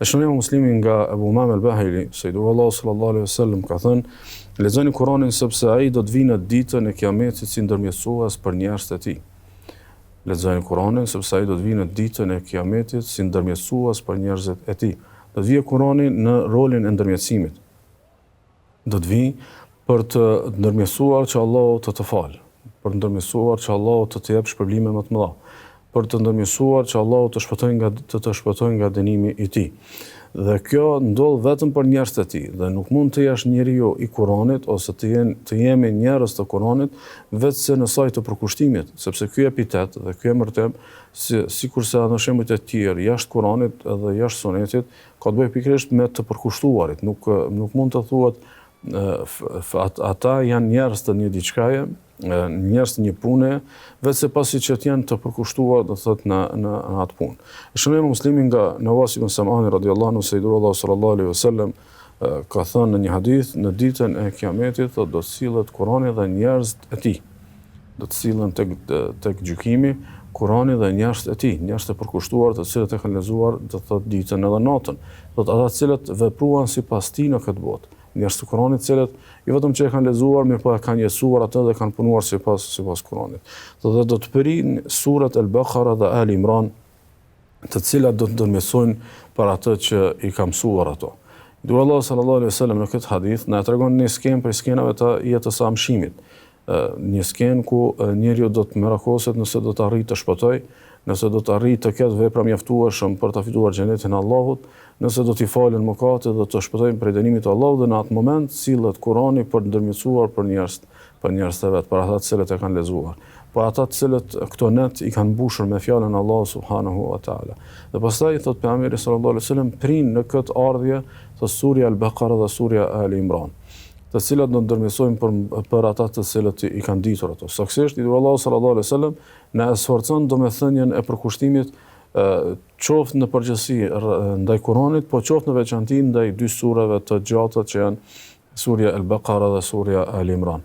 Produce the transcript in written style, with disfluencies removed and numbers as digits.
E shënon Muslimi nga Abu Umam al-Bahili, se i dërguari Allahu sallallahu alaihi wasallam ka thënë: lexoni Kur'anin sepse ai do të vinë në ditën e Kiametit si ndërmjetësues për njerëzit e tij. Lexoni Kur'anin sepse ai do të vinë në ditën e Kiametit si ndërmjetësues për njerëzit e tij. Do të vijë Kur'ani në rolin e ndërmjetësimit. Do të vijë për të ndërmjetësuar që Allahu të falë, për të ndërmjetësuar që Allahu të jap shpërblime më të mëdha, për të ndërmjetësuar që Allahu të shpëtojë nga dënimi i tij. Dhe kjo ndodh vetëm për njerëzit e tij, dhe nuk mund të jesh njeriu i Kuranit ose të jemi njerëz të Kuranit vetëse në saj të përkushtimit, sepse ky epitet dhe ky emërtem, sikurse edhe shembujt e tjerë jashtë Kuranit edhe jashtë Sunetit, ka të bëjë pikërisht me të përkushtuarit. Nuk mund të thuhet ata janë njerëz të një diçkaje, njerëz të një pune, vetëse pasi që të janë të përkushtuar, do thotë në atë punë. Shënojmë Muslimi nga Nawas ibn Sam'ani radhiyallahu anhu se i dërguari Allahu sallallahu alaihi wasallam ka thënë në një hadith, në ditën e Kiametit do të sillet Kurani dhe njerëzit e tij. Do të sillen tek gjykimi Kurani dhe njerëzit e tij, njerëz të përkushtuar, të cilët e kanë lexuar, do thotë ditën edhe natën. Do të ata të cilët vepruan sipas tij në këtë botë. Njerëz të Kuranit, të cilët jo vetëm që e kanë lexuar, mirë po e kanë jesuar atë dhe kanë punuar sipas Kuranit. Do të përrin surat Al-Baqara dhe Ali Imran, të cilat do të ndërmjetësojnë për atë që i ka mësuar ato. Dërguari Allahu sallallahu alaihi wasallam në këtë hadith na tregon një skenë për skenave të jetës së amshimit. Një skenë ku njeriu do të mirakoset nëse do të arrijë të shpëtojë, nëse do të arrijë të ketë vepra mjaftueshëm për ta fituar xhenetin e Allahut, nëse do t'i falen mëkatet dhe të shpëtojnë prej dënimit të Allahut, dhe në atë moment sillet Kurani për ndërmjetësuar për njerëz të vet, për ata të cilët e kanë lexuar, për ata të cilët këto net i kanë mbushur me fjalën e Allahut subhanahu wa taala. Dhe pastaj thot pejgamberi sallallahu alaihi wasallam prin në këtë ardhje të surja Al-Baqara dhe surja Ali Imran, të cilat do ndërmjetësojnë për ata të cilët i kanë ditur ato. Saktësisht i dërguari Allahu sallallahu alaihi wasallam na sforcon domethënien e përkushtimit qoftë në përgjithësi ndaj Kuranit, po qoftë në veçanti ndaj dy sureve të gjata që janë surja Al-Baqara dhe surja Ali Imran.